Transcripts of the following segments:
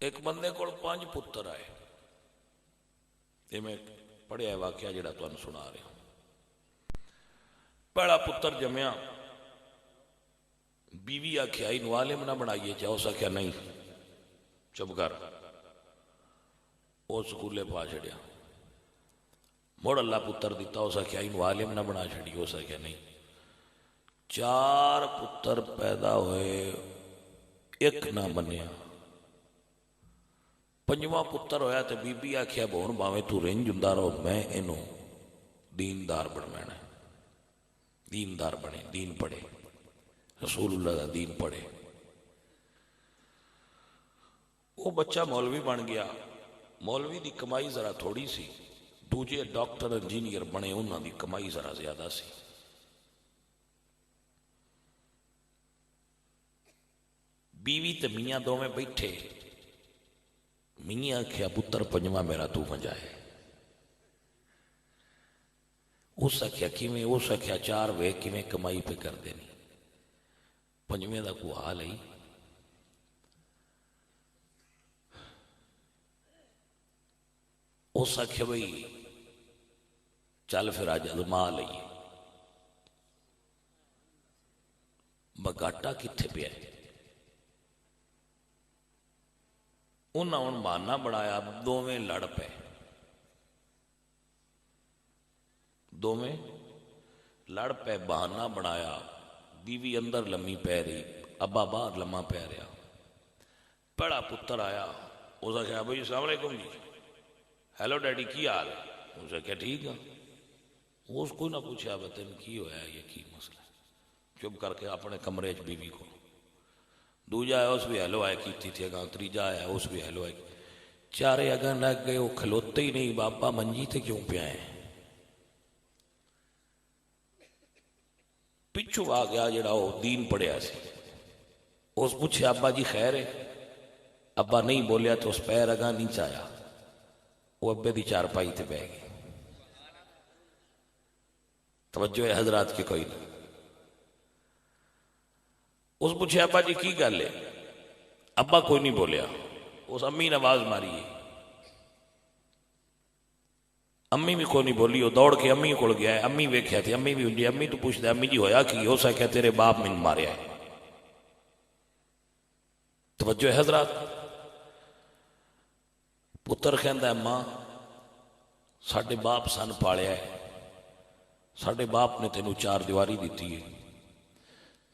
ایک بندے کو 5 پتر آئے. یہ میں پڑھیا واقعہ جڑا تمہیں سنا رہا ہوں. پہلا پتر جمیا, بیوی آخیا انو عالم نہ بنائیے, چاہو سکیا نہیں چپ کر, وہ سکولے پا چڑیا. مڑ اللہ پتر دیتا, ہو سکیا انو عالم نہ بنا چڑی, ہو سکیا نہیں. 4 پتر پیدا ہوئے, ایک نہ بنیا. 5واں پتر ہویا تو بی بی آخیا بہن باویں تو رنج ہوندا رہو, میں اینو دیندار بنوانا. دیندار بنے, دین پڑھے, رسول اللہ کا دین پڑھے. وہ بچہ مولوی بن گیا. مولوی دی کمائی ذرا تھوڑی سی, دوجے ڈاکٹر انجینئر بنے, انہاں دی کمائی ذرا زیادہ سی. بیوی تے میاں دو میں بیٹھے. میاں آخیا پتر 5واں میرا تو منجائے. اس آخیا کیویں, اس آخیا 4 وے کیویں کمائی پہ کر دینی, 5ویں دا کوئی حال ہے. اس آخیا بھئی چل پھر آج ازما لئیے. بگاٹا کتھے پیا ہے, انہاں ان بہانہ بنایا. دوویں لڑ پے, دوویں لڑ پے, بہانہ بنایا. بیوی اندر لمی پی رہی, ابا باہر لما پی رہا. پہلا پتر آیا, اس نے کہا بھائی السلام علیکم جی, ہیلو ڈیڈی کی حال ہے. اس نے کہا ٹھیک ہے. اس کو نہ پوچھا بتن کی ہویا ہے, یہ کی مسئلہ ہے. چپ کر کے اپنے کمرے چ بیوی کو. دوجا آیا, اس بھی ہیلو آئے کی تھی اگاں. تیجا آیا, اس بھی ہیلو آئے. 4 اگاں لگ گئے, وہ کھلوتے ہی نہیں. بابا منجی تے کیوں پہ آئے. پچھو آ گیا جڑا وہ دین پڑھیا سی. اس پوچھے ابا جی خیر ہے. ابا نہیں بولیا تو اس پیر اگاں نیچے آیا. وہ ابے دی 4 پائی تے بہ گئی. توجہ ہے حضرات کی کوئی نہیں. اس پوچھے ابا جی کی گل ہے. ابا کوئی نہیں بولیا. اس امی نے آواز ماری, امی بھی کوئی نہیں بولی. وہ دوڑ کے امی کو گیا ہے. امی ویکھیا تھی, امی بھی ہونڈی. امی تو پوچھتا ہے امی جی ہویا کی. ہو سکیا تیرے باپ میں ماریا ہے. توجہ ہے حضرات. پتر کہندا ہے ماں ساڈے باپ سن پالیا ہے, ساڈے باپ نے تینوں 4 دیواری دیتی ہے.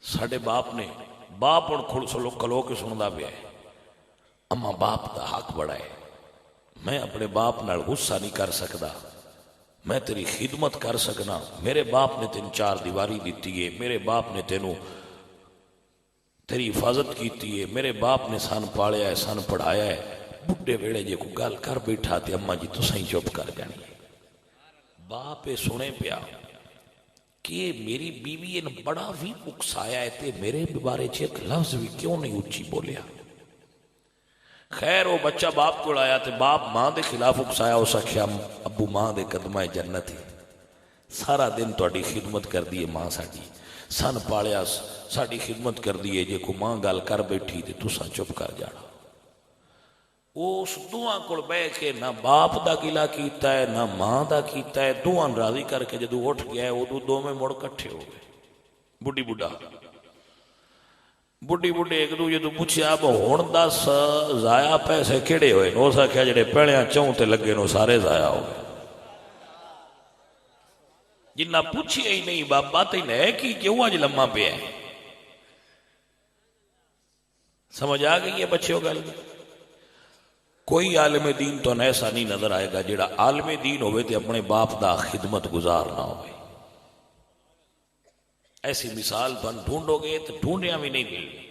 ساڈے باپ نے, باپ اور کھڑ سلو کلو کے سندا پیا ہے, اما باپ دا حق بڑا ہے. میں اپنے باپ نال غصہ نہیں کر سکدا, میں تیری خدمت کر سکنا. میرے باپ نے تین 4 دیواری دیتی ہے, میرے باپ نے تینوں تیری حفاظت کیتی ہے, میرے باپ نے سن پالیا ہے, سن پڑھایا ہے. بڈھے ویڑے جے کو گل کر بیٹھا تے اما جی تو صحیح چپ کر جانی. باپ سنے پیا کہ میری بیوی نے بڑا بھی اکسایا ہے تے میرے بارے چ ایک لفظ بھی کیوں نہیں اچھی بولیا. خیر وہ بچہ باپ کو آیا تے باپ ماں دے خلاف اکسایا. اس آخیا ابو ماں دے قدمہ جنت ہے, سارا دن تہاڈی خدمت کر دی ہے ماں ساڈی, سن پالیا ساڈی خدمت کر دی ہے. جے کو ماں گل کر بیٹھی تے تساں چپ کر جانا. اس دوہاں کول بہ کے نہ باپ دا گلہ کیتا ہے نہ ماں دا کیتا ہے. دوہاں راضی کر کے جدو اٹھ گیا ہے ادو دوویں مڑ کٹھے ہو گئے. بڈھی بڈھا بڈھی بڈھے ایک دوجے تو پوچھیا اب ہن دس ضائع پیسے کہڑے ہوئے. نو سکھیا جڑے پہلیاں چوں تے لگے نو سارے ضائع ہو گئے. جنہ پوچھیا ہی نہیں بابا تین ہے کی کیوں اج لمحہ پہ ہے. سمجھ آ گئی ہے بچیوں گل. کوئی عالم دین تو ایسا نہیں نظر آئے گا جڑا عالم دین ہوئے تے اپنے باپ دا خدمت گزار نہ ہوئے. ایسی مثال بن ڈھونڈو گے تو ڈھونڈیاں بھی نہیں ملنی.